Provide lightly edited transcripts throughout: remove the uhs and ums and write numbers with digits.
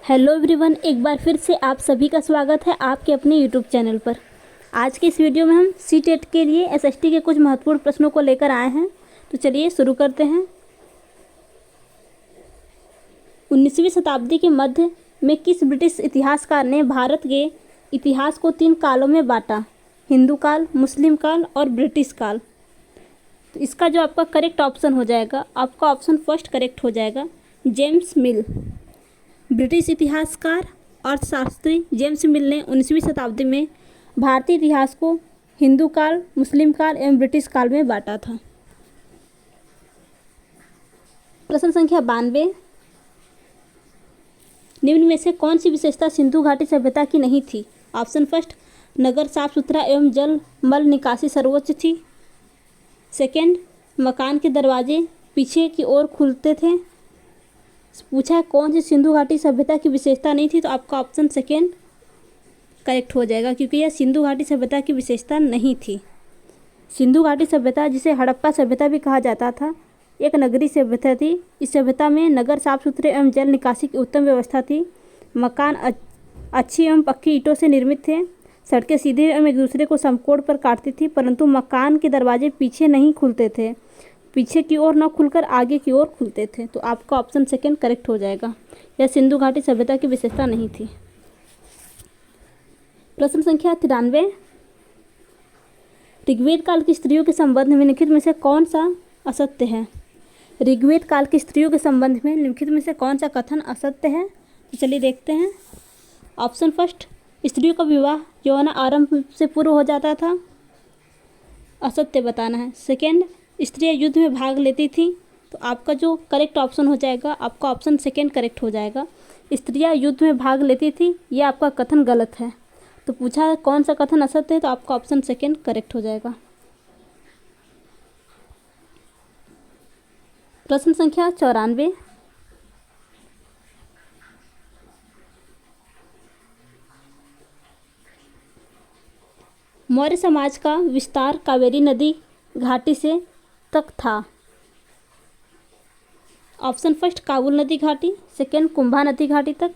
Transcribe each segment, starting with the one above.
Hello everyone, एक बार फिर से आप सभी का स्वागत है आपके अपने यूट्यूब चैनल पर। आज के इस वीडियो में हम सी-टेट के लिए एसएसटी के कुछ महत्वपूर्ण प्रश्नों को लेकर आए हैं। तो चलिए शुरू करते हैं। 19वीं शताब्दी के मध्य में किस ब्रिटिश इतिहासकार ने भारत के इतिहास को 3 कालों में बांटा? हिंदू काल, मुस्लिम काल और ब्रिटिश काल। तो इसका जो आपका करेक्ट ऑप्शन हो जाएगा, आपका ऑप्शन फर्स्ट करेक्ट हो जाएगा, जेम्स मिल। ब्रिटिश इतिहासकार अर्थशास्त्री जेम्स मिल ने 19वीं शताब्दी में भारतीय इतिहास को हिंदू काल, मुस्लिम काल एवं ब्रिटिश काल में बांटा था। प्रश्न संख्या 92, निम्न में से कौन सी विशेषता सिंधु घाटी सभ्यता की नहीं थी? ऑप्शन फर्स्ट, नगर साफ सुथरा एवं जल मल निकासी सर्वोच्च थी। सेकंड, मकान के दरवाजे पीछे की ओर खुलते थे। पूछा है कौन सी सिंधु घाटी सभ्यता की विशेषता नहीं थी, तो आपका ऑप्शन सेकेंड करेक्ट हो जाएगा, क्योंकि यह सिंधु घाटी सभ्यता की विशेषता नहीं थी। सिंधु घाटी सभ्यता, जिसे हड़प्पा सभ्यता भी कहा जाता था, एक नगरीय सभ्यता थी। इस सभ्यता में नगर साफ सुथरे एवं जल निकासी की उत्तम व्यवस्था थी। मकान अच्छी एवं पक्की ईंटों से निर्मित थे। सड़कें सीधे एवं एक दूसरे को समकोण पर काटती थी, परंतु मकान के दरवाजे पीछे नहीं खुलते थे, पीछे की ओर न खुलकर आगे की ओर खुलते थे। तो आपका ऑप्शन सेकेंड करेक्ट हो जाएगा, यह सिंधु घाटी सभ्यता की विशेषता नहीं थी। प्रश्न संख्या 93, ऋग्वेद काल की स्त्रियों के संबंध में निम्नलिखित में से कौन सा असत्य है? ऋग्वेद काल की स्त्रियों के संबंध में निम्नलिखित में से कौन सा कथन असत्य है? तो चलिए देखते हैं। ऑप्शन फर्स्ट, स्त्रियों का विवाह यौवन आरंभ से पूर्व हो जाता था, असत्य बताना है। सेकेंड, स्त्रियां युद्ध में भाग लेती थी, तो आपका जो करेक्ट ऑप्शन हो जाएगा, आपका ऑप्शन सेकेंड करेक्ट हो जाएगा। स्त्रियां युद्ध में भाग लेती थी, यह आपका कथन गलत है। तो पूछा है कौन सा कथन असत्य है, तो आपका ऑप्शन सेकेंड करेक्ट हो जाएगा। प्रश्न संख्या 94, मौर्य समाज का विस्तार कावेरी नदी घाटी से तक था। ऑप्शन फर्स्ट, काबुल नदी घाटी। सेकेंड, कुंभा नदी घाटी तक।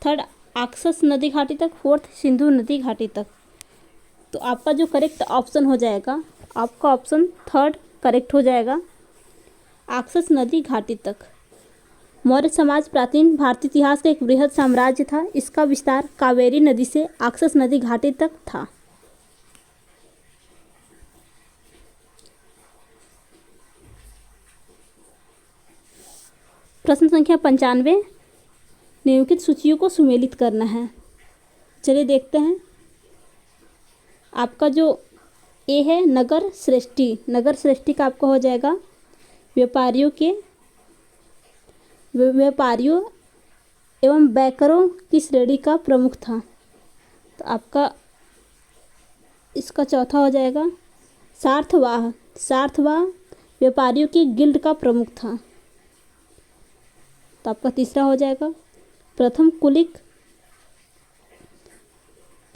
थर्ड, आक्सस नदी घाटी तक। फोर्थ, सिंधु नदी घाटी तक। तो आपका जो करेक्ट ऑप्शन हो जाएगा, आपका ऑप्शन थर्ड करेक्ट हो जाएगा, आक्सस नदी घाटी तक। मौर्य समाज प्राचीन भारतीय इतिहास का एक बृहद साम्राज्य था। इसका विस्तार कावेरी नदी से आक्सस नदी घाटी तक था। प्रश्न संख्या 95, निम्नलिखित सूचियों को सुमेलित करना है। चलिए देखते हैं। आपका जो ए है नगर श्रेष्ठी, नगर श्रेष्ठी का आपका हो जाएगा व्यापारियों एवं बैंकरों की श्रेणी का प्रमुख था। तो आपका इसका चौथा हो जाएगा सार्थवाह, सार्थवाह व्यापारियों की गिल्ड का प्रमुख था। तो आपका तीसरा हो जाएगा प्रथम कुलिक,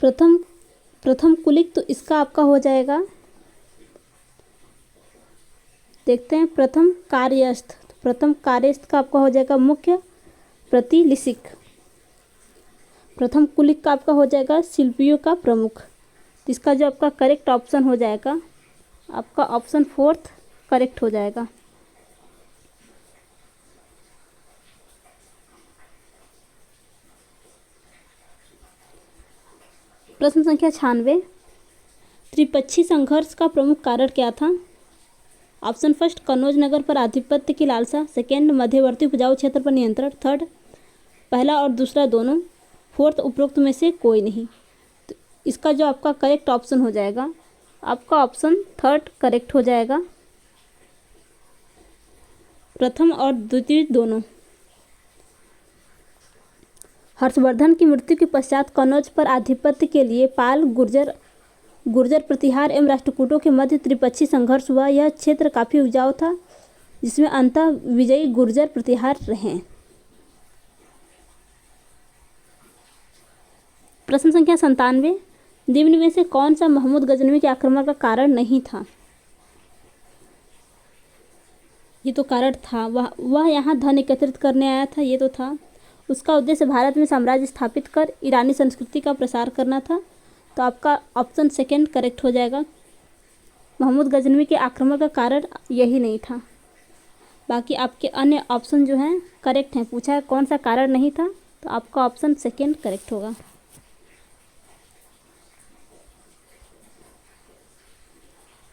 प्रथम कुलिक। तो इसका आपका हो जाएगा, देखते हैं, प्रथम कार्यस्थ। प्रथम कार्यस्थ का आपका हो जाएगा मुख्य प्रतिलिसिक। प्रथम कुलिक का आपका हो जाएगा शिल्पियों का प्रमुख। तो इसका जो आपका करेक्ट ऑप्शन हो जाएगा, आपका ऑप्शन फोर्थ करेक्ट हो जाएगा। प्रश्न संख्या 96, त्रिपक्षी संघर्ष का प्रमुख कारण क्या था? ऑप्शन फर्स्ट, कन्नौज नगर पर आधिपत्य की लालसा। सेकेंड, मध्यवर्ती उपजाऊ क्षेत्र पर नियंत्रण। थर्ड, पहला और दूसरा दोनों। फोर्थ, उपरोक्त में से कोई नहीं। तो इसका जो आपका करेक्ट ऑप्शन हो जाएगा, आपका ऑप्शन थर्ड करेक्ट हो जाएगा, प्रथम और द्वितीय दोनों। हर्षवर्धन की मृत्यु के पश्चात कन्नौज पर आधिपत्य के लिए पाल, गुर्जर प्रतिहार एवं राष्ट्रकूटों के मध्य त्रिपक्षी संघर्ष हुआ। यह क्षेत्र काफी उपजाऊ था, जिसमें अंततः विजयी गुर्जर प्रतिहार रहे। प्रश्न संख्या 97, निम्न में से कौन सा महमूद गजनवी के आक्रमण का कारण नहीं था? ये तो कारण था, वह यहाँ धन एकत्रित करने आया था, ये तो था। उसका उद्देश्य भारत में साम्राज्य स्थापित कर ईरानी संस्कृति का प्रसार करना था। तो आपका ऑप्शन सेकंड करेक्ट हो जाएगा। मोहम्मद गजनवी के आक्रमण का कारण यही नहीं था। बाकी आपके अन्य ऑप्शन जो हैं करेक्ट हैं। पूछा है कौन सा कारण नहीं था, तो आपका ऑप्शन सेकंड करेक्ट होगा।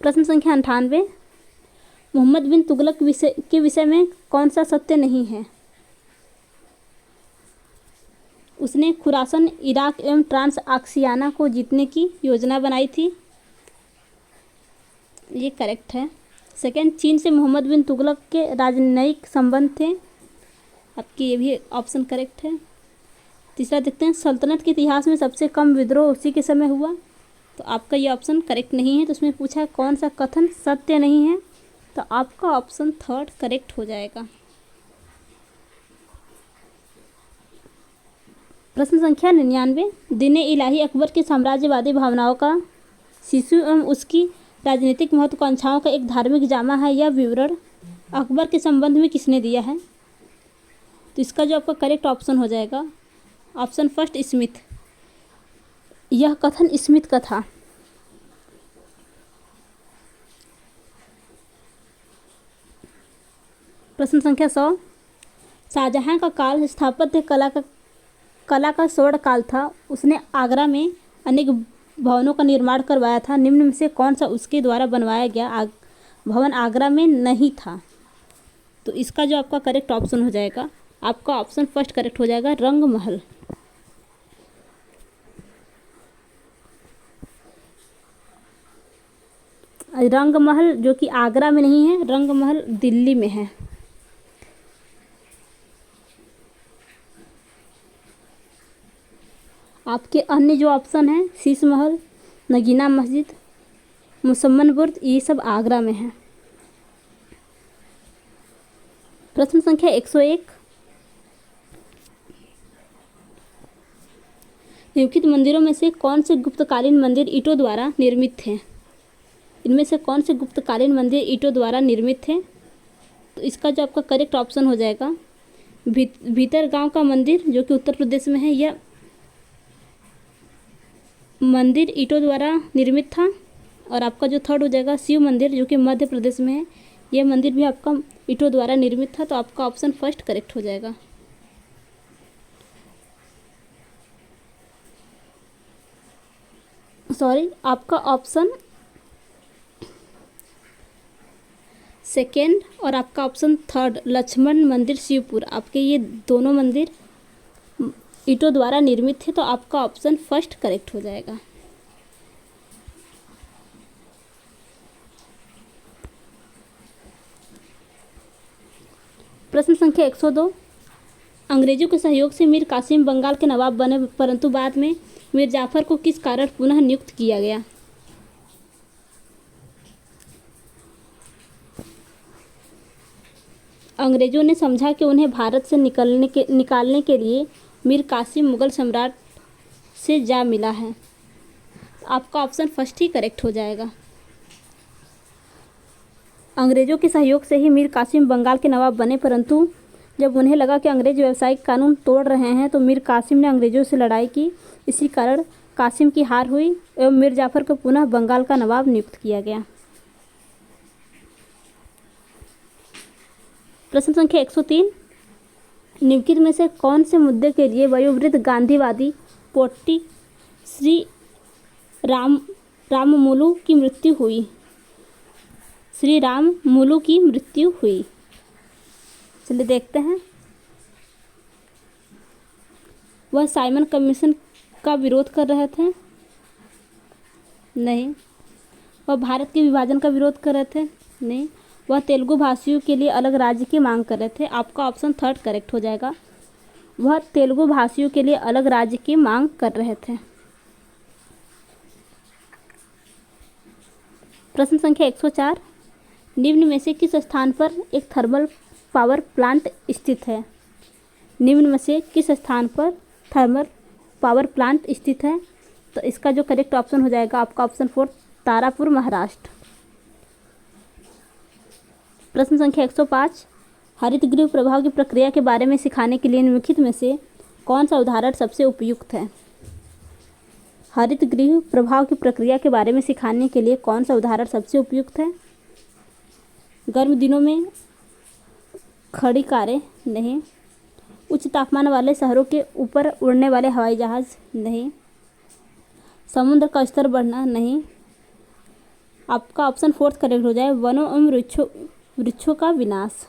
प्रश्न संख्या 98, मोहम्मद बिन तुगलक के विषय में कौन सा सत्य नहीं है? उसने खुरासन, इराक एवं ट्रांस आक्सियाना को जीतने की योजना बनाई थी। ये करेक्ट है। सेकंड, चीन से मोहम्मद बिन तुगलक के राजनयिक संबंध थे। आपकी ये भी ऑप्शन करेक्ट है। तीसरा देखते हैं, सल्तनत के इतिहास में सबसे कम विद्रोह उसी के समय हुआ। तो आपका ये ऑप्शन करेक्ट नहीं है। तो उसमें पूछा है कौन सा कथन सत्य नहीं है, तो आपका ऑप्शन थर्ड करेक्ट हो जाएगा। प्रश्न संख्या 99, दीन इलाही अकबर की साम्राज्यवादी भावनाओं का शिशु एवं उसकी राजनीतिक महत्वाकांक्षाओं का एक धार्मिक जामा है। यह विवरण अकबर के संबंध में किसने दिया है? तो इसका जो आपका करेक्ट ऑप्शन हो जाएगा ऑप्शन फर्स्ट, स्मिथ। यह कथन स्मिथ का था। प्रश्न संख्या 100, शाहजहां का काल स्थापत्य कला का स्वर्ण काल था। उसने आगरा में अनेक भवनों का निर्माण करवाया था। निम्न में से कौन सा उसके द्वारा बनवाया गया भवन आगरा में नहीं था? तो इसका जो आपका करेक्ट ऑप्शन हो जाएगा, आपका ऑप्शन फर्स्ट करेक्ट हो जाएगा, रंग महल। रंग महल जो कि आगरा में नहीं है, रंग महल दिल्ली में है। आपके अन्य जो ऑप्शन हैं, शीश महल, नगीना मस्जिद, मुसम्मन बुर्ज, ये सब आगरा में है। प्रश्न संख्या 101, निम्नलिखित मंदिरों में से कौन से गुप्तकालीन मंदिर ईंटों द्वारा निर्मित थे? इनमें से कौन से गुप्तकालीन मंदिर ईंटों द्वारा निर्मित थे? तो इसका जो आपका करेक्ट ऑप्शन हो जाएगा भीतर गांव का मंदिर जो कि उत्तर प्रदेश में है। यह मंदिर ईंटों द्वारा निर्मित था। और आपका जो थर्ड हो जाएगा शिव मंदिर जो कि मध्य प्रदेश में है। यह मंदिर भी आपका ईंटों द्वारा निर्मित था। तो आपका ऑप्शन फर्स्ट करेक्ट हो जाएगा। सॉरी, आपका ऑप्शन सेकेंड और आपका ऑप्शन थर्ड, लक्ष्मण मंदिर शिवपुर, आपके ये दोनों मंदिर ईंटों द्वारा निर्मित थे। तो आपका ऑप्शन फर्स्ट करेक्ट हो जाएगा। प्रश्न संख्या 102, अंग्रेजों के सहयोग से मीर कासिम बंगाल के नवाब बने, परंतु बाद में मीर जाफर को किस कारण पुनः नियुक्त किया गया? अंग्रेजों ने समझा कि उन्हें भारत से निकालने के लिए मीर कासिम मुगल सम्राट से जा मिला है। आपका ऑप्शन फर्स्ट ही करेक्ट हो जाएगा। अंग्रेजों के सहयोग से ही मीर कासिम बंगाल के नवाब बने, परंतु जब उन्हें लगा कि अंग्रेज व्यावसायिक कानून तोड़ रहे हैं तो मीर कासिम ने अंग्रेजों से लड़ाई की। इसी कारण कासिम की हार हुई एवं मीर जाफर को पुनः बंगाल का नवाब नियुक्त किया गया। प्रश्न संख्या 103, निम्नलिखित में से कौन से मुद्दे के लिए वयोवृद्ध गांधीवादी पोट्टी श्री राममुलु की मृत्यु हुई? श्री राममुलु की मृत्यु हुई। चलिए देखते हैं। वह साइमन कमीशन का विरोध कर रहे थे? नहीं। वह भारत के विभाजन का विरोध कर रहे थे? नहीं। वह तेलुगु भाषियों के लिए अलग राज्य की मांग कर रहे थे? आपका ऑप्शन थर्ड करेक्ट हो जाएगा। वह तेलुगु भाषियों के लिए अलग राज्य की मांग कर रहे थे। प्रश्न संख्या 104, निम्न में से किस स्थान पर एक थर्मल पावर प्लांट स्थित है? निम्न में से किस स्थान पर थर्मल पावर प्लांट स्थित है? तो इसका जो करेक्ट ऑप्शन हो जाएगा आपका ऑप्शन फोर्थ, तारापुर, महाराष्ट्र। प्रश्न संख्या 105, हरितगृह प्रभाव की प्रक्रिया के बारे में सिखाने के लिए निम्नलिखित में से कौन सा उदाहरण सबसे उपयुक्त है? हरितगृह प्रभाव की प्रक्रिया के बारे में सिखाने के लिए कौन सा उदाहरण सबसे उपयुक्त है? गर्म दिनों में खड़ी कारें नहीं, उच्च तापमान वाले शहरों के ऊपर उड़ने वाले हवाई जहाज नहीं, समुद्र का स्तर बढ़ना नहीं। आपका ऑप्शन फोर्थ करेक्ट हो जाए, वनों एवं वृक्षों का विनाश।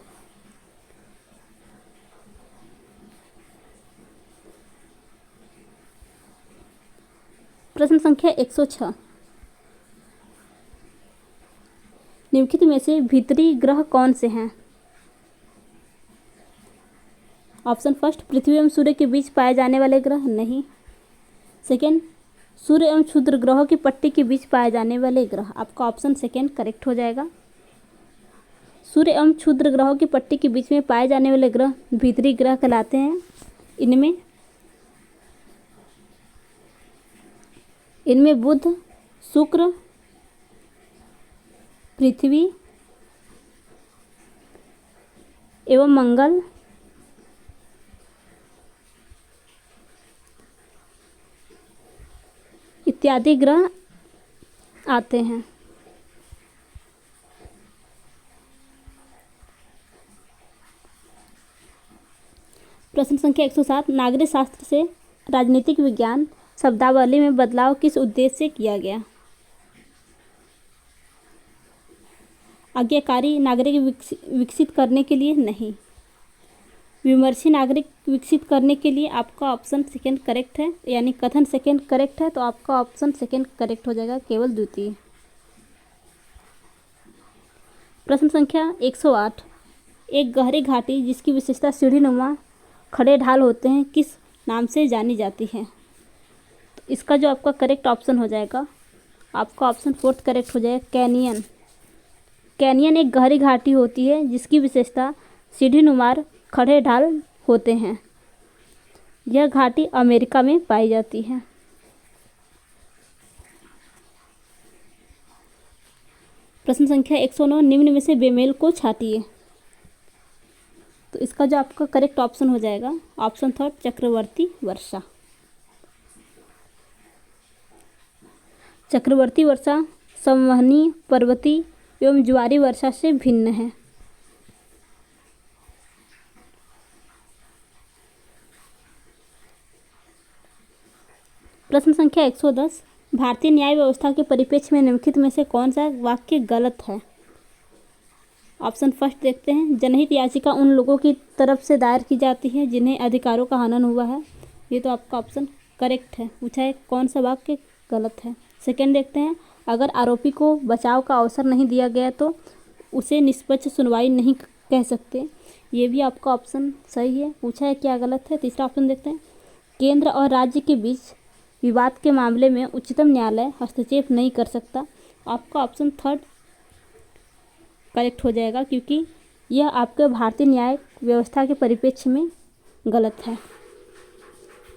प्रश्न संख्या 106, निम्नलिखित में से भीतरी ग्रह कौन से हैं? ऑप्शन फर्स्ट, पृथ्वी एवं सूर्य के बीच पाए जाने वाले ग्रह नहीं। सेकेंड, सूर्य एवं क्षुद्र ग्रहों की पट्टी के बीच पाए जाने वाले ग्रह। आपका ऑप्शन सेकेंड करेक्ट हो जाएगा। सूर्य एवं क्षुद्र ग्रहों की पट्टी के बीच में पाए जाने वाले ग्रह भीतरी ग्रह कहलाते हैं। इनमें बुध, शुक्र, पृथ्वी एवं मंगल इत्यादि ग्रह आते हैं। प्रश्न संख्या 107, नागरिक शास्त्र से राजनीतिक विज्ञान शब्दावली में बदलाव किस उद्देश्य से किया गया? आज्ञाकारी नागरिक विकसित करने के लिए नहीं, विमर्शी नागरिक विकसित करने के लिए। आपका ऑप्शन सेकेंड करेक्ट है, यानी कथन सेकेंड करेक्ट है, तो आपका ऑप्शन सेकेंड करेक्ट हो जाएगा, केवल द्वितीय। प्रश्न संख्या 108, एक गहरी घाटी जिसकी विशेषता सीढ़ीनुमा खड़े ढाल होते हैं किस नाम से जानी जाती है? तो इसका जो आपका करेक्ट ऑप्शन हो जाएगा, आपका ऑप्शन फोर्थ करेक्ट हो जाएगा, कैनियन। कैनियन एक गहरी घाटी होती है जिसकी विशेषता सीढ़ीनुमार खड़े ढाल होते हैं। यह घाटी अमेरिका में पाई जाती है। प्रश्न संख्या 109, निम्न में से बेमेल को छांटिए। तो इसका जो आपका करेक्ट ऑप्शन हो जाएगा, ऑप्शन थर्ड चक्रवर्ती वर्षा। चक्रवर्ती वर्षा संवहनी, पर्वतीय एवं ज्वारी वर्षा से भिन्न है। प्रश्न संख्या 110, भारतीय न्याय व्यवस्था के परिप्रेक्ष्य में निम्नलिखित में से कौन सा वाक्य गलत है? ऑप्शन फर्स्ट देखते हैं, जनहित याचिका उन लोगों की तरफ से दायर की जाती है जिन्हें अधिकारों का हनन हुआ है। ये तो आपका ऑप्शन करेक्ट है। पूछा है कौन सा वाक्य गलत है। सेकेंड देखते हैं, अगर आरोपी को बचाव का अवसर नहीं दिया गया तो उसे निष्पक्ष सुनवाई नहीं कह सकते। ये भी आपका ऑप्शन सही है। पूछा है क्या गलत है। तीसरा ऑप्शन देखते हैं, केंद्र और राज्य के बीच विवाद के मामले में उच्चतम न्यायालय हस्तक्षेप नहीं कर सकता। आपका ऑप्शन थर्ड करेक्ट हो जाएगा, क्योंकि यह आपके भारतीय न्याय व्यवस्था के परिप्रेक्ष्य में गलत है।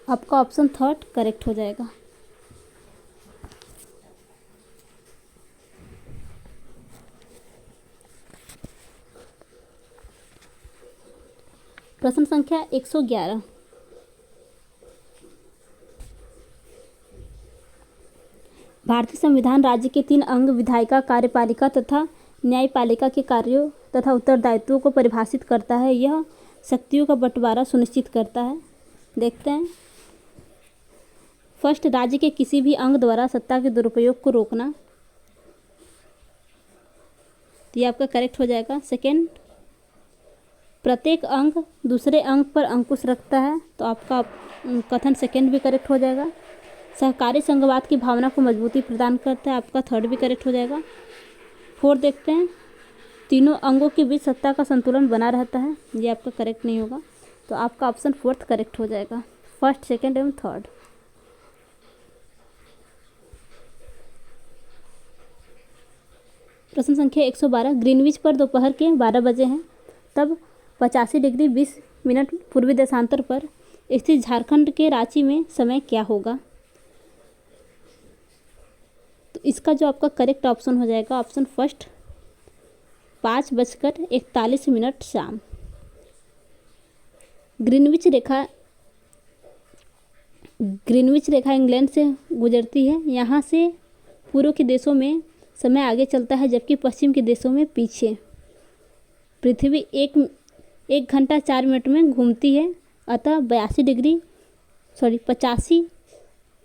आपका ऑप्शन थर्ड करेक्ट हो जाएगा। प्रश्न संख्या 111, भारतीय संविधान राज्य के 3 अंग विधायिका, कार्यपालिका तथा न्यायपालिका के कार्यों तथा उत्तरदायित्वों को परिभाषित करता है। यह शक्तियों का बंटवारा सुनिश्चित करता है। देखते हैं, फर्स्ट, राज्य के किसी भी अंग द्वारा सत्ता के दुरुपयोग को रोकना। तो ये आपका करेक्ट हो जाएगा। सेकेंड, प्रत्येक अंग दूसरे अंग पर अंकुश रखता है। तो आपका कथन सेकेंड भी करेक्ट हो जाएगा। सहकारी संघवाद की भावना को मजबूती प्रदान करता है। आपका थर्ड भी करेक्ट हो जाएगा। फोर्थ देखते हैं, तीनों अंगों के बीच सत्ता का संतुलन बना रहता है। ये आपका करेक्ट नहीं होगा। तो आपका ऑप्शन फोर्थ करेक्ट हो जाएगा, फर्स्ट, सेकेंड एवं थर्ड। प्रश्न संख्या 112, ग्रीनविच पर दोपहर के 12 बजे हैं, तब 85 डिग्री 20 मिनट पूर्वी देशांतर पर स्थित झारखंड के रांची में समय क्या होगा? तो इसका जो आपका करेक्ट ऑप्शन हो जाएगा, ऑप्शन फर्स्ट, 5:41 शाम। ग्रीनविच रेखा इंग्लैंड से गुजरती है। यहाँ से पूर्व के देशों में समय आगे चलता है जबकि पश्चिम के देशों में पीछे। पृथ्वी 1 घंटा 4 मिनट में घूमती है, अतः 85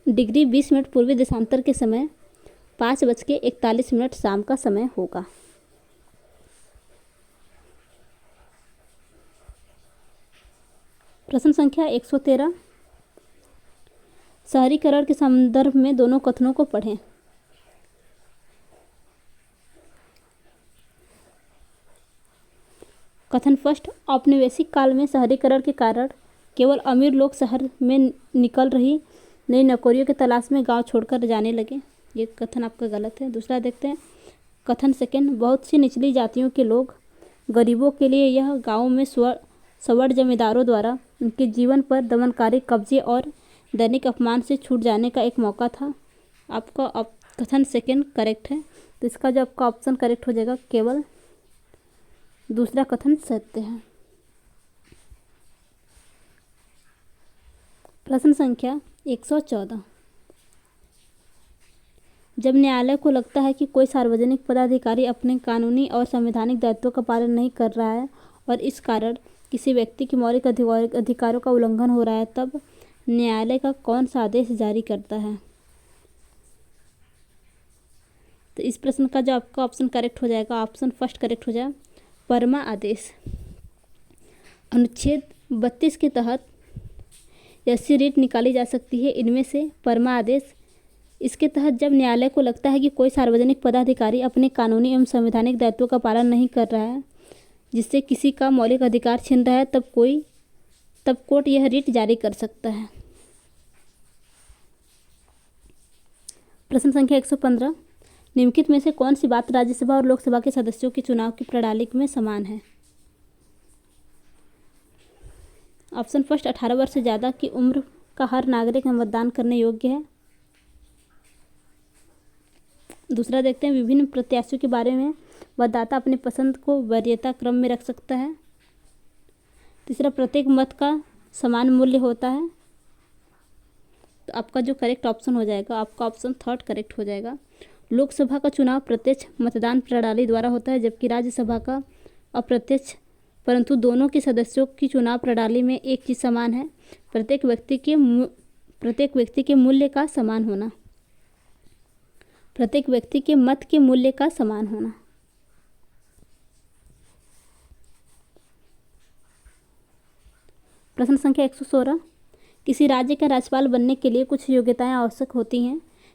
डिग्री 20 मिनट पूर्वी देशांतर के समय 5:41 शाम का समय होगा। प्रश्न संख्या 113। शहरीकरण के संदर्भ में दोनों कथनों को पढ़ें। कथन फर्स्ट, औपनिवेशिक काल में शहरीकरण के कारण केवल अमीर लोग शहर में निकल रही नई नौकरियों की तलाश में गांव छोड़कर जाने लगे। ये कथन आपका गलत है। दूसरा देखते हैं। कथन सेकंड, बहुत सी निचली जातियों के लोग गरीबों के लिए यह गाँव में सवर्ण जमींदारों द्वारा उनके जीवन पर दमनकारी कब्जे और दैनिक अपमान से छूट जाने का एक मौका था। आपका कथन सेकंड करेक्ट है, तो इसका जो आपका ऑप्शन करेक्ट हो जाएगा केवल दूसरा कथन सत्य है। प्रश्न संख्या 114। जब न्यायालय को लगता है कि कोई सार्वजनिक पदाधिकारी अपने कानूनी और संवैधानिक दायित्वों का पालन नहीं कर रहा है और इस कारण किसी व्यक्ति की मौलिक अधिकारों का उल्लंघन हो रहा है, तब न्यायालय का कौन सा आदेश जारी करता है? तो इस प्रश्न का जो आपका ऑप्शन करेक्ट हो जाएगा, ऑप्शन फर्स्ट करेक्ट हो जाएगा, परमा आदेश। अनुच्छेद 32 के तहत ऐसी रीट निकाली जा सकती है। इनमें से परमा आदेश, इसके तहत जब न्यायालय को लगता है कि कोई सार्वजनिक पदाधिकारी अपने कानूनी एवं संवैधानिक दायित्वों का पालन नहीं कर रहा है, जिससे किसी का मौलिक अधिकार छिन रहा है, तब कोर्ट यह रीट जारी कर सकता है। प्रश्न संख्या 115। निम्नलिखित में से कौन सी बात राज्यसभा और लोकसभा के सदस्यों के चुनाव की प्रणाली में समान है? ऑप्शन फर्स्ट, 18 वर्ष से ज़्यादा की उम्र का हर नागरिक मतदान करने योग्य है। दूसरा देखते हैं, विभिन्न प्रत्याशियों के बारे में मतदाता अपनी पसंद को वरीयता क्रम में रख सकता है। तीसरा, प्रत्येक मत का समान मूल्य होता है। तो आपका जो करेक्ट ऑप्शन हो जाएगा, आपका ऑप्शन थर्ड करेक्ट हो जाएगा। लोकसभा का चुनाव प्रत्यक्ष मतदान प्रणाली द्वारा होता है, जबकि राज्यसभा का अप्रत्यक्ष, परंतु दोनों के सदस्यों की चुनाव प्रणाली में एक चीज़ समान है, प्रत्येक व्यक्ति के मूल्य का समान होना, प्रत्येक व्यक्ति के मत के मूल्य का समान होना। प्रश्न संख्या 116। किसी राज्य का राज्यपाल बनने के लिए कुछ योग्यताएं आवश्यक होती हैं।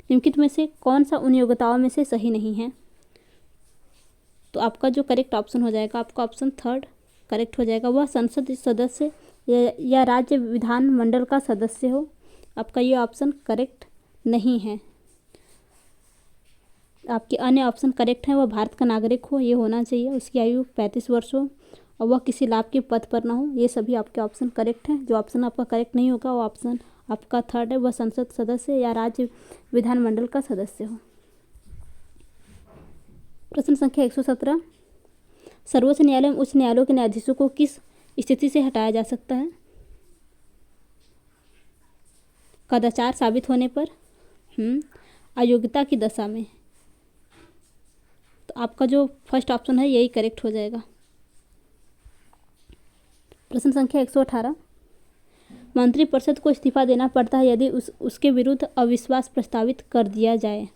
निम्नलिखित में से कौन सा उन योग्यताओं में से सही नहीं है? तो आपका जो करेक्ट ऑप्शन हो जाएगा, आपका ऑप्शन थर्ड करेक्ट हो जाएगा। वह संसद सदस्य या राज्य विधान मंडल का सदस्य हो। आपका ये ऑप्शन करेक्ट नहीं है। आपके अन्य ऑप्शन करेक्ट हैं। वह भारत का नागरिक हो, ये होना चाहिए, उसकी आयु 35 वर्ष हो और वह किसी लाभ के पद पर ना हो। ये सभी आपके ऑप्शन करेक्ट हैं। जो ऑप्शन आपका करेक्ट नहीं होगा वो ऑप्शन आपका थर्ड है, वह संसद सदस्य या राज्य विधानमंडल का सदस्य हो। प्रश्न संख्या 117। सर्वोच्च न्यायालय एवं उच्च न्यायालयों के न्यायाधीशों को किस स्थिति से हटाया जा सकता है? कदाचार साबित होने पर, अयोग्यता की दशा में। तो आपका जो फर्स्ट ऑप्शन है यही करेक्ट हो जाएगा। प्रश्न संख्या 118। मंत्रिपरिषद को इस्तीफा देना पड़ता है यदि उसके विरुद्ध अविश्वास प्रस्तावित कर दिया जाए।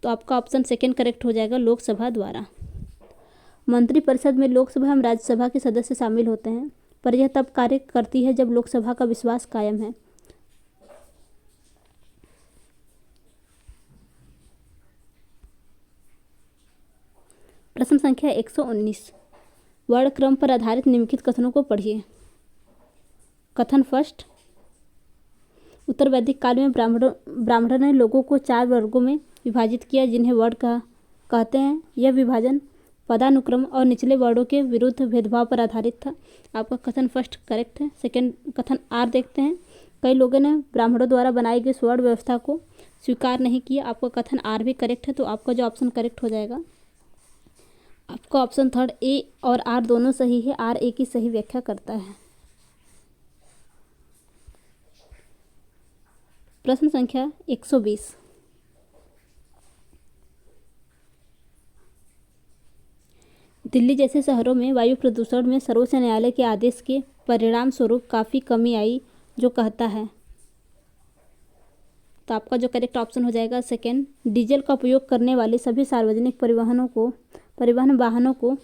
तो आपका ऑप्शन सेकंड करेक्ट हो जाएगा, लोकसभा द्वारा। मंत्रिपरिषद में लोकसभा एवं राज्यसभा के सदस्य शामिल होते हैं, पर यह तब कार्य करती है जब लोकसभा का विश्वास कायम है। प्रश्न संख्या 119। वर्ण क्रम पर आधारित निम्नलिखित कथनों को पढ़िए। कथन फर्स्ट, उत्तर वैदिक काल में ब्राह्मणों ने लोगों को 4 वर्गों में विभाजित किया, जिन्हें वर्ण कहते हैं। यह विभाजन पदानुक्रम और निचले वर्णों के विरुद्ध भेदभाव पर आधारित था। आपका कथन फर्स्ट करेक्ट है। सेकंड कथन आर देखते हैं। कई लोगों ने ब्राह्मणों द्वारा बनाई गई स्वर्ण व्यवस्था को स्वीकार नहीं किया। आपका कथन आर भी करेक्ट है, तो आपका जो ऑप्शन करेक्ट हो जाएगा आपका ऑप्शन थर्ड ए और आर दोनों सही है। आर ए की सही व्याख्या करता है। प्रश्न संख्या 120। दिल्ली जैसे शहरों में वायु प्रदूषण में सर्वोच्च न्यायालय के आदेश के परिणाम स्वरूप काफ़ी कमी आई, जो कहता है। तो आपका जो करेक्ट ऑप्शन हो जाएगा सेकेंड, डीजल का उपयोग करने वाले सभी सार्वजनिक परिवहन वाहनों को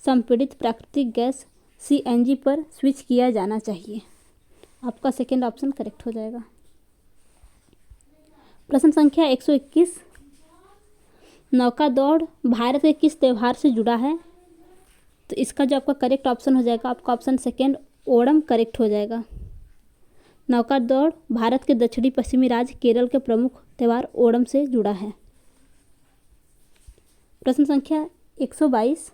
संपीड़ित प्राकृतिक गैस सीएनजी पर स्विच किया जाना चाहिए। आपका सेकेंड ऑप्शन करेक्ट हो जाएगा। प्रश्न संख्या 121। नौका दौड़ भारत के किस त्यौहार से जुड़ा है? तो इसका जो आपका करेक्ट ऑप्शन हो जाएगा, आपका ऑप्शन सेकेंड ओणम करेक्ट हो जाएगा। नौका दौड़ भारत के दक्षिणी पश्चिमी राज्य केरल के प्रमुख त्यौहार ओणम से जुड़ा है। प्रश्न संख्या 122।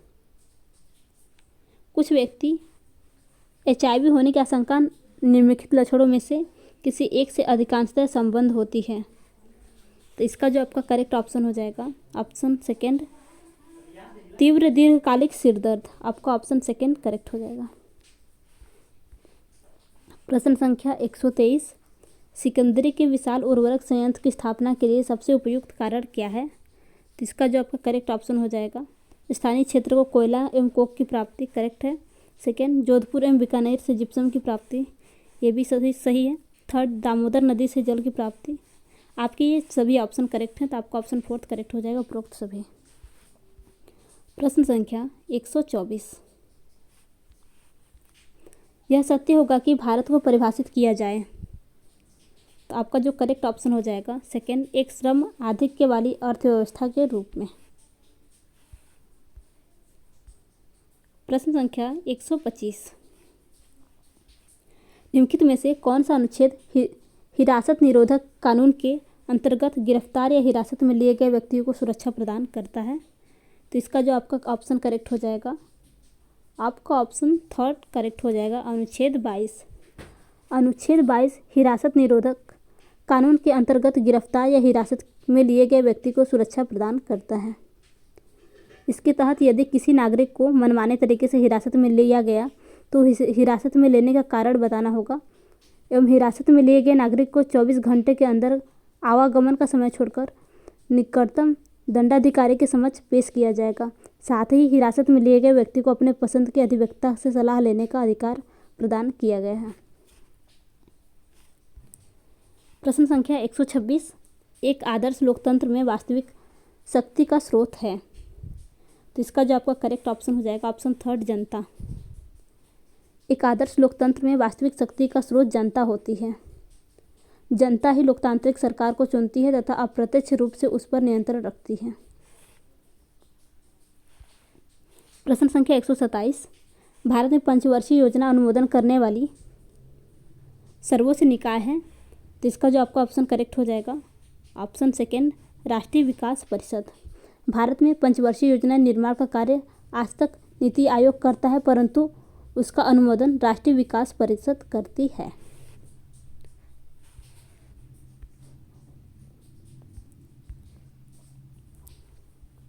कुछ व्यक्ति एचआईवी होने की आशंका निम्नलिखित लक्षणों में से किसी एक से अधिकांशतः संबंध होती है। तो इसका जो आपका करेक्ट ऑप्शन हो जाएगा, ऑप्शन सेकेंड तीव्र दीर्घकालिक सिर दर्द। आपका ऑप्शन सेकेंड करेक्ट हो जाएगा। प्रश्न संख्या 123। सिकंदरी के विशाल उर्वरक संयंत्र की स्थापना के लिए सबसे उपयुक्त कारण क्या है? तो इसका जो आपका करेक्ट ऑप्शन हो जाएगा, स्थानीय क्षेत्र को कोयला एवं कोक की प्राप्ति करेक्ट है। सेकेंड, जोधपुर एवं बीकानेर से जिप्सम की प्राप्ति, ये भी सही है। थर्ड, दामोदर नदी से जल की प्राप्ति। आपके ये सभी ऑप्शन करेक्ट हैं, तो आपका ऑप्शन फोर्थ करेक्ट हो जाएगा, उपरोक्त सभी। प्रश्न संख्या 124। यह सत्य होगा कि भारत को परिभाषित किया जाए। तो आपका जो करेक्ट ऑप्शन हो जाएगा सेकेंड, एक श्रम आधिक्य वाली अर्थव्यवस्था के रूप में। प्रश्न संख्या 125। निम्नलिखित में से कौन सा अनुच्छेद हिरासत निरोधक कानून के अंतर्गत गिरफ्तार या हिरासत में लिए गए व्यक्तियों को सुरक्षा प्रदान करता है? तो इसका जो आपका ऑप्शन करेक्ट हो जाएगा, आपका ऑप्शन थर्ड करेक्ट हो जाएगा, अनुच्छेद 22। अनुच्छेद 22 हिरासत निरोधक कानून के अंतर्गत गिरफ्तार या हिरासत में लिए गए व्यक्ति को सुरक्षा प्रदान करता है। इसके तहत यदि किसी नागरिक को मनमाने तरीके से हिरासत में लिया गया तो हिरासत में लेने का कारण बताना होगा एवं हिरासत में लिए गए नागरिक को 24 घंटे के अंदर आवागमन का समय छोड़कर निकटतम दंडाधिकारी के समक्ष पेश किया जाएगा। साथ ही हिरासत में लिए गए व्यक्ति को अपने पसंद के अधिवक्ता से सलाह लेने का अधिकार प्रदान किया गया है। प्रश्न संख्या 126। एक आदर्श लोकतंत्र में वास्तविक शक्ति का स्रोत है। तो इसका जो आपका करेक्ट ऑप्शन हो जाएगा, ऑप्शन थर्ड, जनता। एक आदर्श लोकतंत्र में वास्तविक शक्ति का स्रोत जनता होती है। जनता ही लोकतांत्रिक सरकार को चुनती है तथा अप्रत्यक्ष रूप से उस पर नियंत्रण रखती है। प्रश्न संख्या 127। भारत में पंचवर्षीय योजना अनुमोदन करने वाली सर्वोच्च निकाय है। तो इसका जो आपका ऑप्शन करेक्ट हो जाएगा, ऑप्शन सेकेंड, राष्ट्रीय विकास परिषद। भारत में पंचवर्षीय योजना निर्माण का कार्य आज तक नीति आयोग करता है, परंतु उसका अनुमोदन राष्ट्रीय विकास परिषद करती है।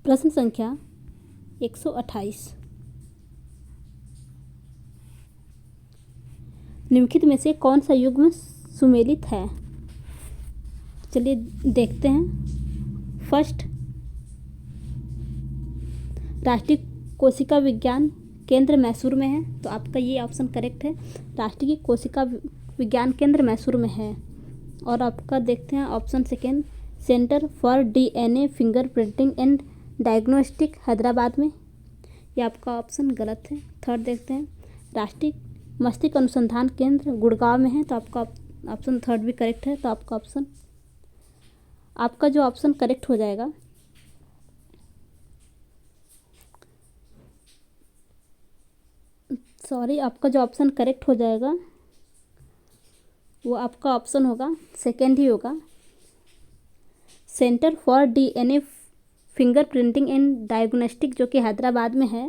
प्रश्न संख्या 128। निम्नलिखित में से कौन सा युग्म सुमेलित है? चलिए देखते हैं। फर्स्ट, राष्ट्रीय कोशिका विज्ञान केंद्र मैसूर में है। तो आपका ये ऑप्शन करेक्ट है, राष्ट्रीय कोशिका विज्ञान केंद्र मैसूर में है। और आपका देखते हैं option second, centre for DNA finger printing and diagnostic Hyderabad में। ये आपका ऑप्शन गलत है। थर्ड देखते हैं, राष्ट्रीय मस्तिष्क अनुसंधान केंद्र गुड़गांव में है। तो आपका ऑप्शन थर्ड भी करेक्ट है। तो आपका जो ऑप्शन करेक्ट हो जाएगा, आपका जो ऑप्शन करेक्ट हो जाएगा वो आपका ऑप्शन होगा सेकेंड ही होगा, centre for DNA finger printing and diagnostic, जो कि हैदराबाद में है,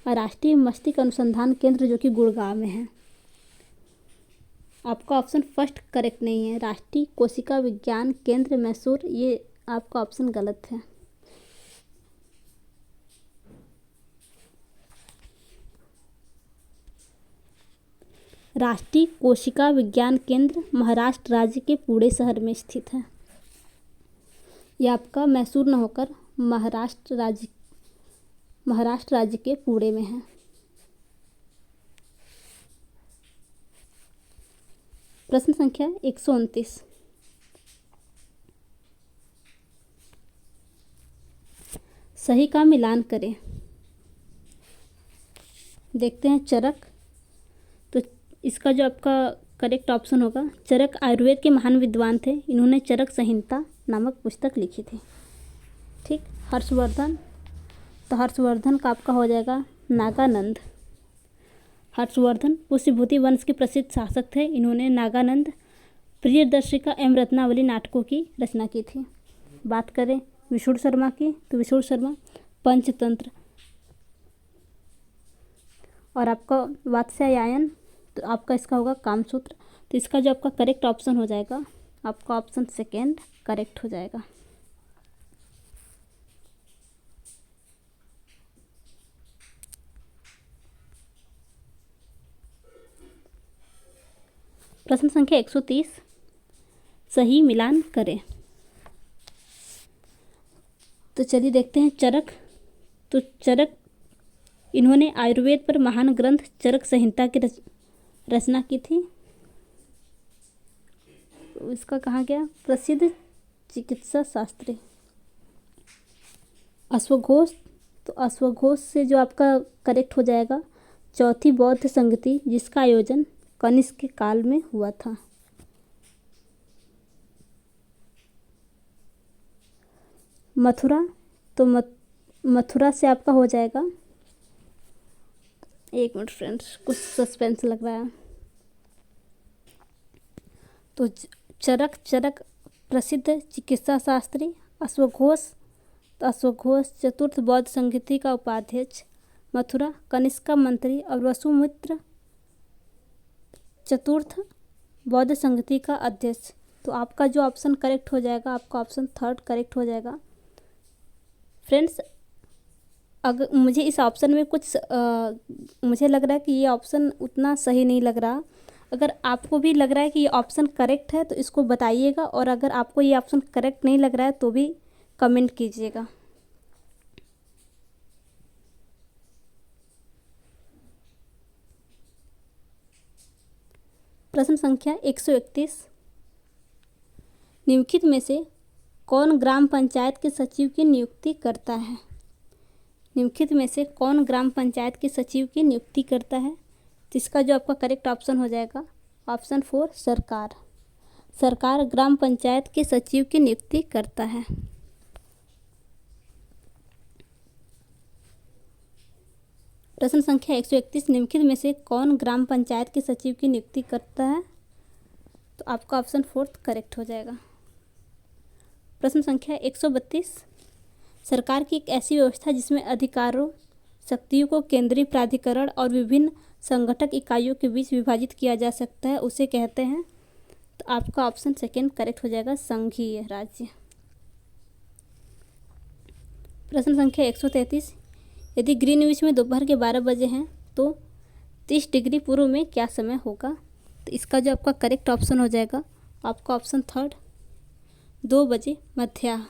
और राष्ट्रीय मस्तिष्क अनुसंधान केंद्र जो कि गुड़गांव में है। आपका ऑप्शन फर्स्ट करेक्ट नहीं है, राष्ट्रीय कोशिका विज्ञान केंद्र मैसूर, ये आपका ऑप्शन गलत है। राष्ट्रीय कोशिका विज्ञान केंद्र महाराष्ट्र राज्य के पुणे शहर में स्थित है। यह आपका मैसूर न होकर महाराष्ट्र राज्य के पुणे में है। प्रश्न संख्या 129। सही का मिलान करें। देखते हैं चरक, तो इसका जो आपका करेक्ट ऑप्शन होगा, चरक आयुर्वेद के महान विद्वान थे। इन्होंने चरक संहिता नामक पुस्तक लिखी थी। ठीक। हर्षवर्धन, तो हर्षवर्धन का आपका हो जाएगा नागानंद। हर्षवर्धन पुष्यभूति वंश के प्रसिद्ध शासक थे। इन्होंने नागानंद, प्रियदर्शिका एवं रत्नावली नाटकों की रचना की थी। बात करें विशुद्ध शर्मा की, तो विशुद्ध शर्मा पंचतंत्र और आपका वात्स्यायन, तो आपका इसका होगा कामसूत्र। तो इसका जो आपका करेक्ट ऑप्शन हो जाएगा, आपका ऑप्शन सेकेंड करेक्ट हो जाएगा। प्रश्न संख्या 130। सही मिलान करें। तो चलिए देखते हैं चरक। तो चरक, इन्होंने आयुर्वेद पर महान ग्रंथ चरक संहिता की रचना की थी। तो इसका कहाँ गया, प्रसिद्ध चिकित्सा शास्त्री। अश्वघोष, तो अश्वघोष से जो आपका करेक्ट हो जाएगा चौथी बौद्ध संगति, जिसका आयोजन कनिष्क के काल में हुआ था। मथुरा, तो मथुरा से आपका हो जाएगा, एक मिनट फ्रेंड्स, कुछ सस्पेंस लग रहा है। तो चरक प्रसिद्ध चिकित्सा शास्त्री। अश्वघोष, तो अश्वघोष चतुर्थ बौद्ध संगति का उपाध्यक्ष। मथुरा कनिष्क का मंत्री और वसुमित्र चतुर्थ बौद्ध संगति का अध्यक्ष। तो आपका जो ऑप्शन करेक्ट हो जाएगा, आपका ऑप्शन थर्ड करेक्ट हो जाएगा। फ्रेंड्स, अगर मुझे इस ऑप्शन में कुछ मुझे लग रहा है कि ये ऑप्शन उतना सही नहीं लग रहा। अगर आपको भी लग रहा है कि ये ऑप्शन करेक्ट है तो इसको बताइएगा, और अगर आपको ये ऑप्शन करेक्ट नहीं लग रहा है तो भी कमेंट कीजिएगा। प्रश्न संख्या 131। निम्नलिखित में से कौन ग्राम पंचायत के सचिव की नियुक्ति करता है? निम्नलिखित में से कौन ग्राम पंचायत के सचिव की नियुक्ति करता है? तो इसका जो आपका करेक्ट ऑप्शन हो जाएगा, ऑप्शन 4 सरकार। सरकार ग्राम पंचायत के सचिव की नियुक्ति करता है। प्रश्न संख्या 131। निम्नलिखित में से कौन ग्राम पंचायत के सचिव की नियुक्ति करता है? तो आपका ऑप्शन 4 करेक्ट हो जाएगा। प्रश्न संख्या 132। सरकार की एक ऐसी व्यवस्था जिसमें अधिकारों, शक्तियों को केंद्रीय प्राधिकरण और विभिन्न संगठक इकाइयों के बीच विभाजित किया जा सकता है, उसे कहते हैं? तो आपका ऑप्शन सेकेंड करेक्ट हो जाएगा, संघीय राज्य। प्रश्न संख्या 133। यदि ग्रीनविच में दोपहर के 12 बजे हैं तो 30 डिग्री पूर्व में क्या समय होगा? तो इसका जो आपका करेक्ट ऑप्शन हो जाएगा, आपका ऑप्शन थर्ड 2 बजे मध्याह्न।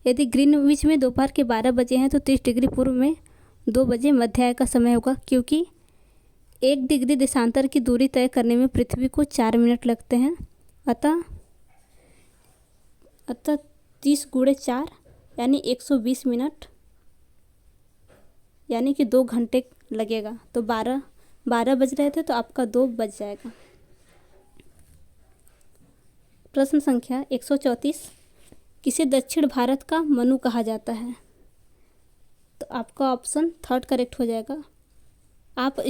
यदि ग्रीनविच में दोपहर के 12 बजे हैं तो 30 डिग्री पूर्व में 2 बजे मध्याह्न का समय होगा, क्योंकि 1 डिग्री देशांतर की दूरी तय करने में पृथ्वी को 4 मिनट लगते हैं। अतः 30 गुणे 4 यानी 120 मिनट, यानी कि 2 घंटे लगेगा। तो 12 बज रहे थे तो आपका 2 बज जाएगा। प्रश्न संख्या 134। किसे दक्षिण भारत का मनु कहा जाता है? तो आपका ऑप्शन थर्ड करेक्ट हो जाएगा, आप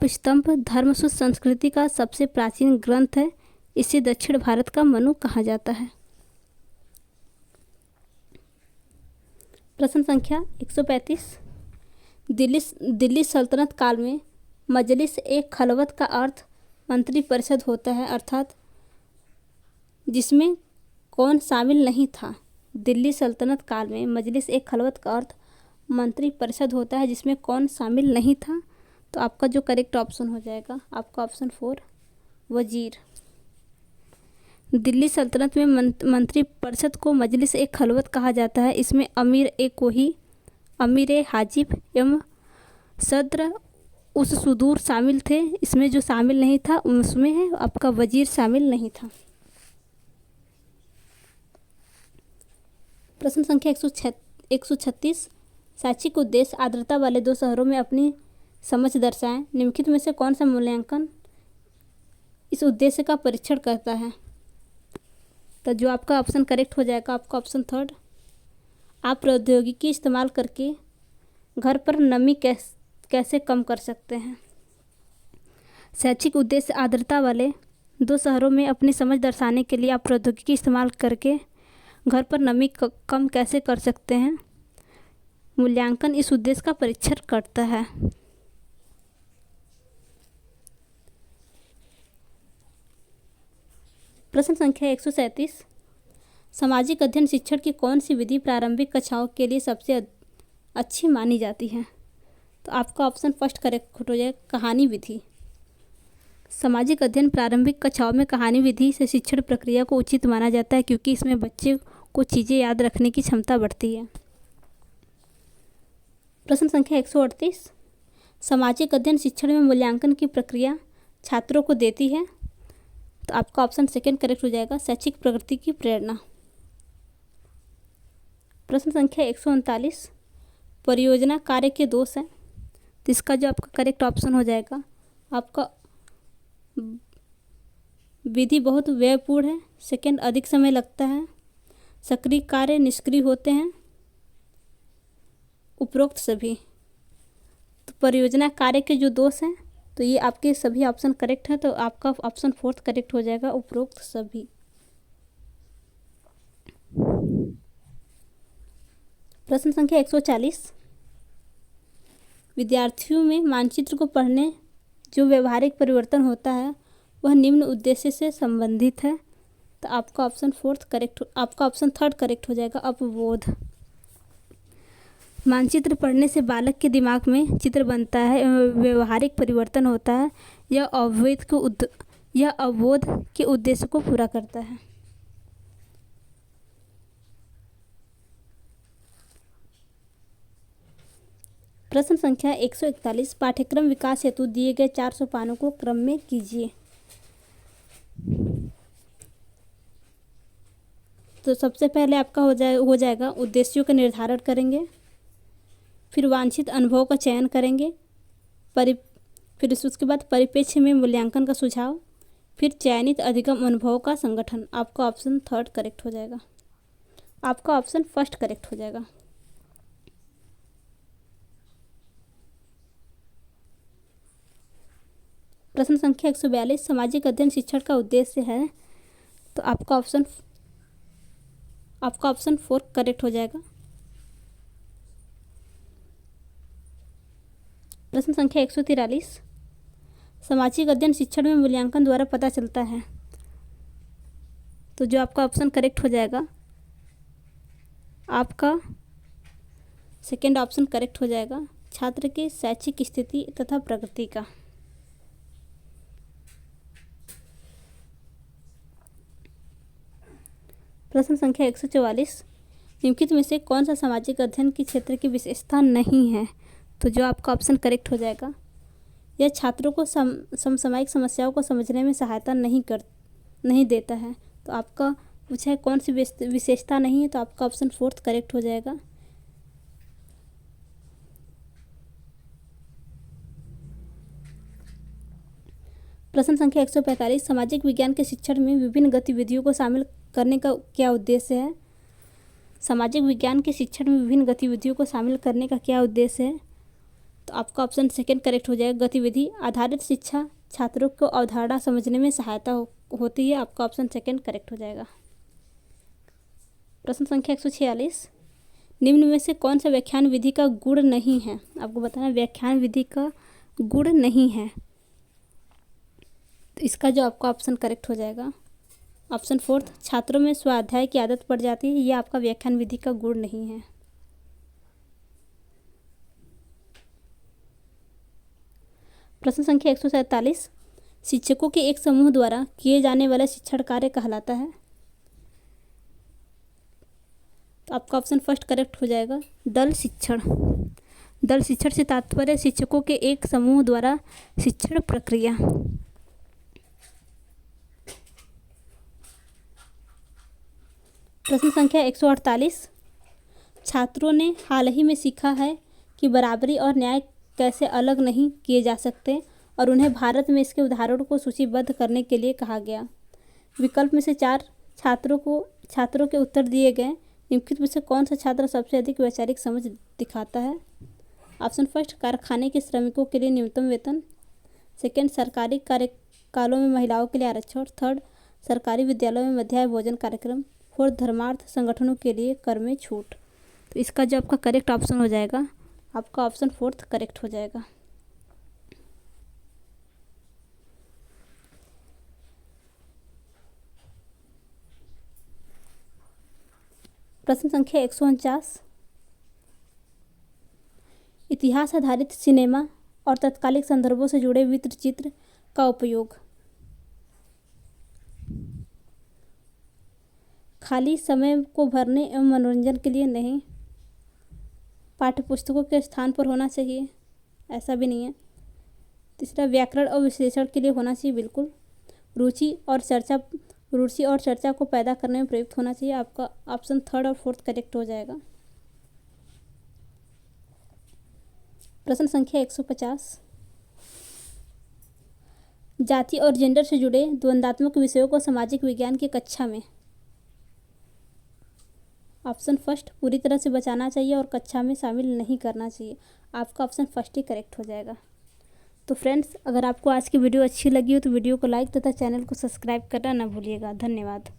स्तंभ धर्मसूत्र संस्कृति का सबसे प्राचीन ग्रंथ है। इसे दक्षिण भारत का मनु कहा जाता है। प्रश्न संख्या 135। दिल्ली सल्तनत काल में मजलिस एक खलवत का अर्थ मंत्री परिषद होता है, अर्थात जिसमें कौन शामिल नहीं था? दिल्ली सल्तनत काल में मजलिस एक खलवत का अर्थ मंत्रिपरिषद होता है जिसमें कौन शामिल नहीं था? तो आपका जो करेक्ट ऑप्शन हो जाएगा आपका ऑप्शन 4 वजीर। दिल्ली सल्तनत में मंत्रिपरिषद को मजलिस ए खलवत कहा जाता है। इसमें अमीर ए कोही, अमीर ए हाजिब एवं सद्र उस सुदूर शामिल थे। इसमें जो शामिल नहीं था उसमें है आपका वजीर शामिल नहीं था। प्रश्न संख्या 136 शैक्षिक उद्देश्य आर्द्रता वाले 2 शहरों में अपनी समझ दर्शाएं। निम्नलिखित में से कौन सा मूल्यांकन इस उद्देश्य का परीक्षण करता है? तो जो आपका ऑप्शन करेक्ट हो जाएगा आपका ऑप्शन 3 आप प्रौद्योगिकी इस्तेमाल करके घर पर नमी कैसे कम कर सकते हैं। शैक्षिक उद्देश्य आर्द्रता वाले 2 शहरों में अपनी समझ दर्शाने के लिए आप प्रौद्योगिकी इस्तेमाल करके घर पर नमी कम कैसे कर सकते हैं, मूल्यांकन इस उद्देश्य का परीक्षण करता है। प्रश्न संख्या 137 सामाजिक अध्ययन शिक्षण की कौन सी विधि प्रारंभिक कक्षाओं के लिए सबसे अच्छी मानी जाती है? तो आपका ऑप्शन फर्स्ट करेक्ट हो जाएगा कहानी विधि। सामाजिक अध्ययन प्रारंभिक कक्षाओं में कहानी विधि से शिक्षण प्रक्रिया को उचित माना जाता है क्योंकि इसमें बच्चे को चीज़ें याद रखने की क्षमता बढ़ती है। प्रश्न संख्या 138 सामाजिक अध्ययन शिक्षण में मूल्यांकन की प्रक्रिया छात्रों को देती है। तो आपका ऑप्शन सेकंड करेक्ट हो जाएगा शैक्षिक प्रगति की प्रेरणा। प्रश्न संख्या 139 परियोजना कार्य के दोष हैं। तो इसका जो आपका करेक्ट ऑप्शन हो जाएगा आपका विधि बहुत व्ययपूर्ण है, सेकंड अधिक समय लगता है, सक्रिय कार्य निष्क्रिय होते हैं, उपरोक्त सभी। तो परियोजना कार्य के जो दोष हैं तो ये आपके सभी ऑप्शन करेक्ट हैं। तो आपका ऑप्शन 4 करेक्ट हो जाएगा उपरोक्त सभी। प्रश्न संख्या 140 विद्यार्थियों में मानचित्र को पढ़ने जो व्यवहारिक परिवर्तन होता है वह निम्न उद्देश्य से संबंधित है। तो आपका ऑप्शन 4 करेक्ट, आपका ऑप्शन 3 करेक्ट हो जाएगा अपबोध। मानचित्र पढ़ने से बालक के दिमाग में चित्र बनता है एवं व्यवहारिक परिवर्तन होता है। यह अवबोध के उद्देश्य को पूरा करता है। प्रश्न संख्या 141 पाठ्यक्रम विकास हेतु दिए गए 400 पानों को क्रम में कीजिए। तो सबसे पहले आपका हो जाएगा उद्देश्यों का निर्धारण करेंगे, फिर वांछित अनुभव का चयन करेंगे, फिर उसके बाद परिप्रेक्ष्य में मूल्यांकन का सुझाव, फिर चयनित अधिगम अनुभव का संगठन। आपका ऑप्शन 3 करेक्ट हो जाएगा, आपका ऑप्शन फर्स्ट करेक्ट हो जाएगा। प्रश्न संख्या 142 सामाजिक अध्ययन शिक्षण का उद्देश्य है। तो आपका ऑप्शन 4 करेक्ट हो जाएगा। प्रश्न संख्या 143 सामाजिक अध्ययन शिक्षण में मूल्यांकन द्वारा पता चलता है। तो जो आपका ऑप्शन करेक्ट हो जाएगा आपका सेकेंड ऑप्शन करेक्ट हो जाएगा छात्र की शैक्षिक स्थिति तथा प्रगति का। प्रश्न संख्या 144 निम्नलिखित में से कौन सा सामाजिक अध्ययन के क्षेत्र की विशेषता नहीं है? तो जो आपका ऑप्शन करेक्ट हो जाएगा यह छात्रों को समसामयिक समस्याओं को समझने में सहायता नहीं देता है। तो आपका पूछा है कौन सी विशेषता नहीं है, तो आपका ऑप्शन 4 करेक्ट हो जाएगा। प्रश्न संख्या 145 सामाजिक विज्ञान के शिक्षण में विभिन्न गतिविधियों को शामिल करने का क्या उद्देश्य है? सामाजिक विज्ञान के शिक्षण में विभिन्न गतिविधियों को शामिल करने का क्या उद्देश्य है? तो आपका ऑप्शन सेकंड करेक्ट हो जाएगा गतिविधि आधारित शिक्षा छात्रों को अवधारणा समझने में सहायता होती है। आपका ऑप्शन सेकंड करेक्ट हो जाएगा। प्रश्न संख्या 146 निम्न में से कौन सा व्याख्यान विधि का गुण नहीं है? आपको बताना व्याख्यान विधि का गुण नहीं है। तो इसका जो आपका ऑप्शन करेक्ट हो जाएगा ऑप्शन 4 छात्रों में स्वाध्याय की आदत पड़ जाती है। ये आपका व्याख्यान विधि का गुण नहीं है। प्रश्न संख्या 147, शिक्षकों के एक समूह द्वारा किए जाने वाला शिक्षण कार्य कहलाता है। तो आपका ऑप्शन फर्स्ट करेक्ट हो जाएगा, दल शिक्षण। दल शिक्षण से तात्पर्य शिक्षकों के एक समूह द्वारा शिक्षण प्रक्रिया। प्रश्न संख्या 148, छात्रों ने हाल ही में सीखा है कि बराबरी और न्याय कैसे अलग नहीं किए जा सकते और उन्हें भारत में इसके उदाहरणों को सूचीबद्ध करने के लिए कहा गया। विकल्प में से 4 छात्रों के उत्तर दिए गए, निम्नलिखित में से कौन सा छात्र सबसे अधिक वैचारिक समझ दिखाता है। ऑप्शन फर्स्ट, कारखाने के श्रमिकों के लिए न्यूनतम वेतन। सेकेंड, सरकारी कार्यकालों में महिलाओं के लिए आरक्षण। थर्ड, सरकारी विद्यालयों में मध्याह्न भोजन कार्यक्रम। फोर्थ, धर्मार्थ संगठनों के लिए कर में छूट। तो इसका जो आपका करेक्ट ऑप्शन हो जाएगा, आपका ऑप्शन फोर्थ करेक्ट हो जाएगा। प्रश्न संख्या 149, इतिहास आधारित सिनेमा और तत्कालिक संदर्भों से जुड़े वृत्तचित्र का उपयोग खाली समय को भरने एवं मनोरंजन के लिए नहीं, पाठ्यपुस्तकों के स्थान पर होना चाहिए, ऐसा भी नहीं है। तीसरा, व्याकरण और विश्लेषण के लिए होना चाहिए, बिल्कुल। रुचि और चर्चा को पैदा करने में प्रयुक्त होना चाहिए। आपका ऑप्शन थर्ड और फोर्थ करेक्ट हो जाएगा। प्रश्न संख्या 150, जाति और जेंडर से जुड़े द्वंद्वात्मक विषयों को सामाजिक विज्ञान की कक्षा में ऑप्शन फर्स्ट, पूरी तरह से बचाना चाहिए और कक्षा में शामिल नहीं करना चाहिए। आपका ऑप्शन फर्स्ट ही करेक्ट हो जाएगा। तो फ्रेंड्स, अगर आपको आज की वीडियो अच्छी लगी हो तो वीडियो को लाइक तथा चैनल को सब्सक्राइब करना ना भूलिएगा। धन्यवाद।